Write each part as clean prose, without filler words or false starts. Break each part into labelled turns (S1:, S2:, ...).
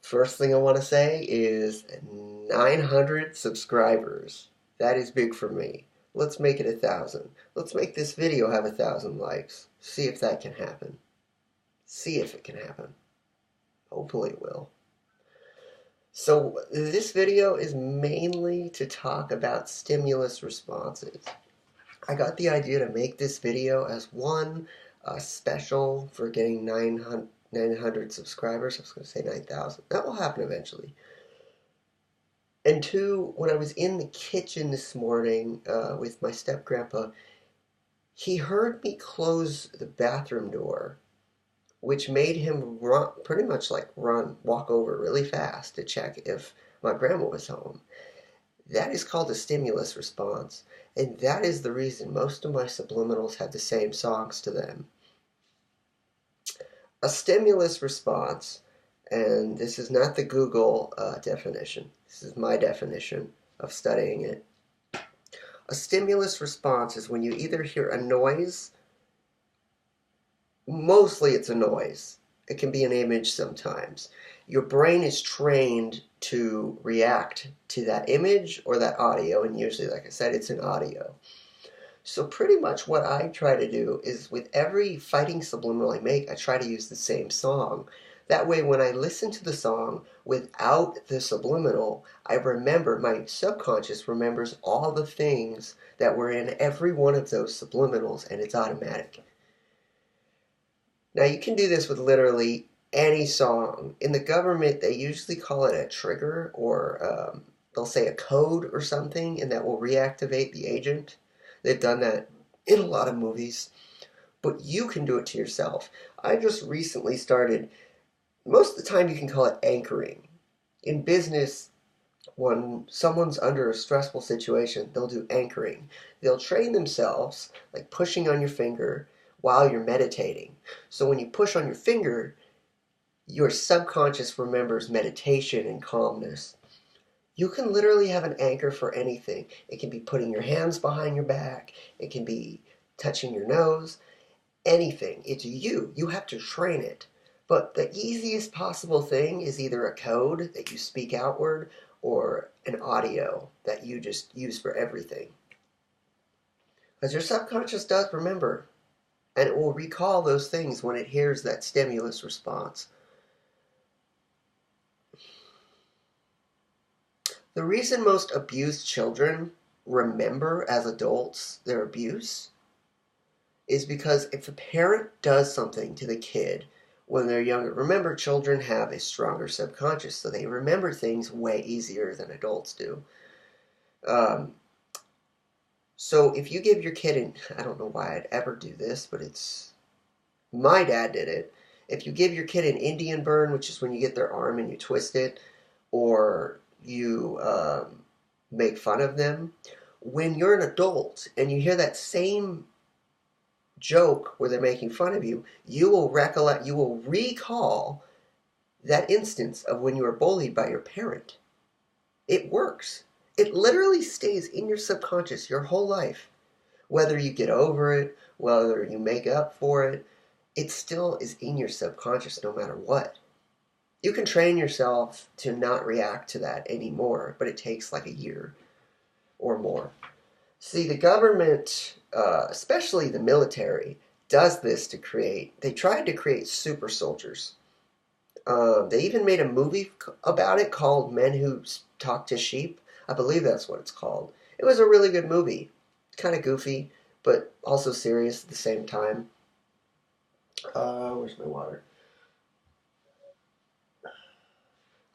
S1: First thing I want to say is 900 subscribers. That is big for me. Let's make it 1,000. Let's make this video have 1,000 likes. See if that can happen. See if it can happen. Hopefully it will. So this video is mainly to talk about stimulus responses. I got the idea to make this video as one, special for getting 900 subscribers. I was going to say 9,000. That will happen eventually. And two, when I was in the kitchen this morning with my step-grandpa, he heard me close the bathroom door, which made him run, pretty much like walk over really fast to check if my grandma was home. That is called a stimulus response, and that is the reason most of my subliminals have the same songs to them. A stimulus response, and this is not the Google definition, this is my definition of studying it. A stimulus response is when you either hear a noise, mostly it's a noise, it can be an image sometimes. Your brain is trained to react to that image or that audio, and usually, like I said, it's an audio. So pretty much what I try to do is with every fighting subliminal I make, I try to use the same song. That way when I listen to the song without the subliminal, I remember, my subconscious remembers all the things that were in every one of those subliminals, and it's automatic. Now you can do this with literally any song. In the government, they usually call it a trigger, or they'll say a code or something, and that will reactivate the agent. They've done that in a lot of movies, but you can do it to yourself. I just recently started, most of the time you can call it anchoring. In business, when someone's under a stressful situation, they'll do anchoring. They'll train themselves, like pushing on your finger while you're meditating. So when you push on your finger, your subconscious remembers meditation and calmness. You can literally have an anchor for anything. It can be putting your hands behind your back. It can be touching your nose. Anything. It's you. You have to train it. But the easiest possible thing is either a code that you speak outward or an audio that you just use for everything. Because your subconscious does remember, and it will recall those things when it hears that stimulus response. The reason most abused children remember as adults their abuse is because if a parent does something to the kid when they're younger, remember, children have a stronger subconscious, so they remember things way easier than adults do. So if you give your kid I don't know why I'd ever do this, but my dad did it. If you give your kid an Indian burn, which is when you get their arm and you twist it, or you make fun of them, when you're an adult and you hear that same joke where they're making fun of you, you will recall that instance of when you were bullied by your parent. It works. It literally stays in your subconscious your whole life. Whether you get over it, whether you make up for it, it still is in your subconscious no matter what. You can train yourself to not react to that anymore, but it takes like a year or more. See, the government, especially the military, does this they tried to create super soldiers. They even made a movie about it called Men Who Talk to Sheep. I believe that's what it's called. It was a really good movie. Kind of goofy, but also serious at the same time. Where's my water?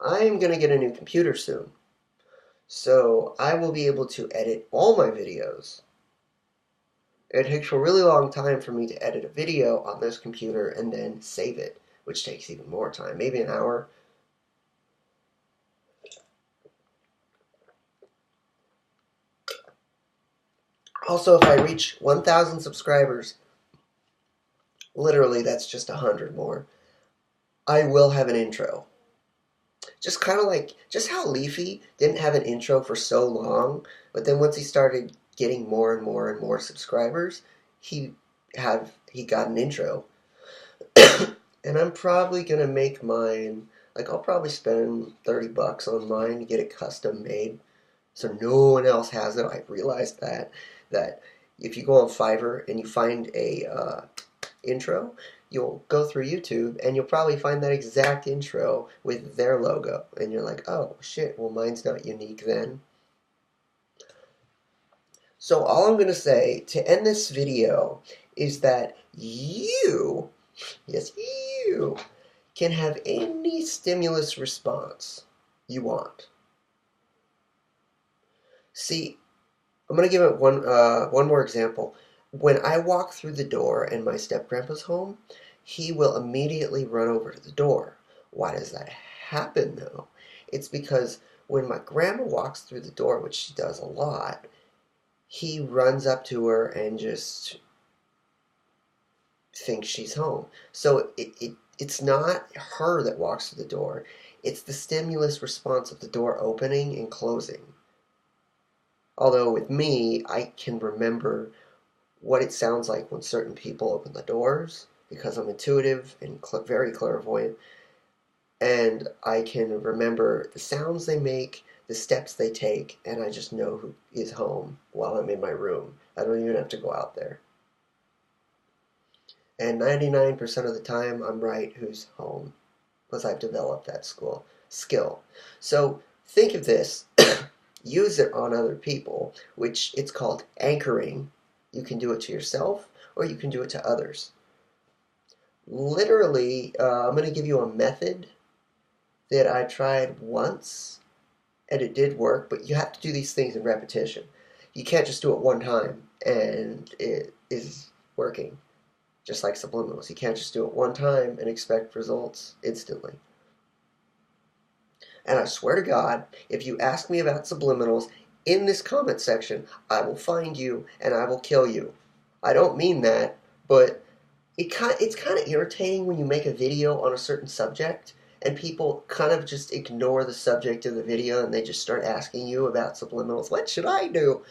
S1: I am going to get a new computer soon, so I will be able to edit all my videos. It takes a really long time for me to edit a video on this computer and then save it, which takes even more time, maybe an hour. Also, if I reach 1,000 subscribers, literally that's just 100 more, I will have an intro. Just kind of like, just how Leafy didn't have an intro for so long, but then once he started getting more and more and more subscribers, he got an intro. And I'm probably going to make mine Like I'll probably spend 30 bucks on mine to get it custom made so no one else has it. I realized that if you go on Fiverr and you find a intro, you'll go through YouTube and you'll probably find that exact intro with their logo, and you're like, oh shit, well mine's not unique then. So all I'm going to say to end this video is that you, yes, you, can have any stimulus response you want. See, I'm going to give it one more example. When I walk through the door in my step-grandpa's home, he will immediately run over to the door. Why does that happen, though? It's because when my grandma walks through the door, which she does a lot, he runs up to her and just thinks she's home. So it's not her that walks through the door. It's the stimulus response of the door opening and closing. Although with me, I can remember what it sounds like when certain people open the doors because I'm intuitive and very clairvoyant. And I can remember the sounds they make, the steps they take, and I just know who is home while I'm in my room. I don't even have to go out there. And 99% of the time, I'm right who's home because I've developed that skill. So think of this. Use it on other people, which it's called anchoring. You can do it to yourself or you can do it to others. Literally, I'm going to give you a method that I tried once and it did work, but you have to do these things in repetition. You can't just do it one time and it is working. Just like subliminals. You can't just do it one time and expect results instantly. And I swear to God, if you ask me about subliminals in this comment section, I will find you and I will kill you. I don't mean that, but it's kind of irritating when you make a video on a certain subject and people kind of just ignore the subject of the video and they just start asking you about subliminals. What should I do?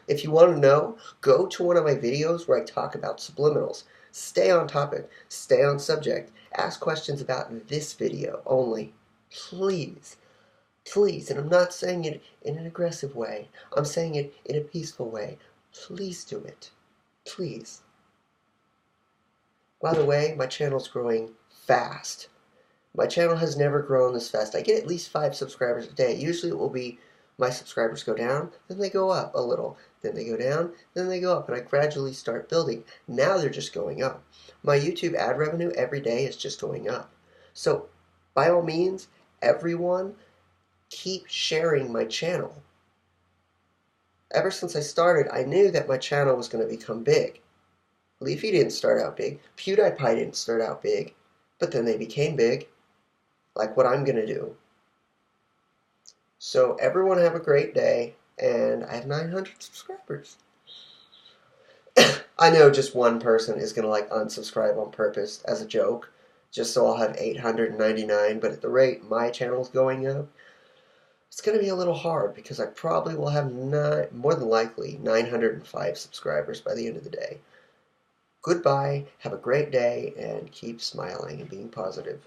S1: If you want to know, go to one of my videos where I talk about subliminals. Stay on topic, stay on subject, ask questions about this video only. Please, please, and I'm not saying it in an aggressive way. I'm saying it in a peaceful way. Please do it. Please. By the way, my channel's growing fast. My channel has never grown this fast. I get at least 5 subscribers a day. Usually it will be my subscribers go down, then they go up a little. Then they go down, then they go up, and I gradually start building. Now they're just going up. My YouTube ad revenue every day is just going up. So, by all means, everyone, keep sharing my channel. Ever since I started, I knew that my channel was going to become big. Leafy didn't start out big. PewDiePie didn't start out big. But then they became big, like what I'm going to do. So everyone have a great day, and I have 900 subscribers. I know just one person is going to like unsubscribe on purpose as a joke, just so I'll have 899, but at the rate my channel's going up, it's going to be a little hard because I probably will have more than likely 905 subscribers by the end of the day. Goodbye, have a great day, and keep smiling and being positive.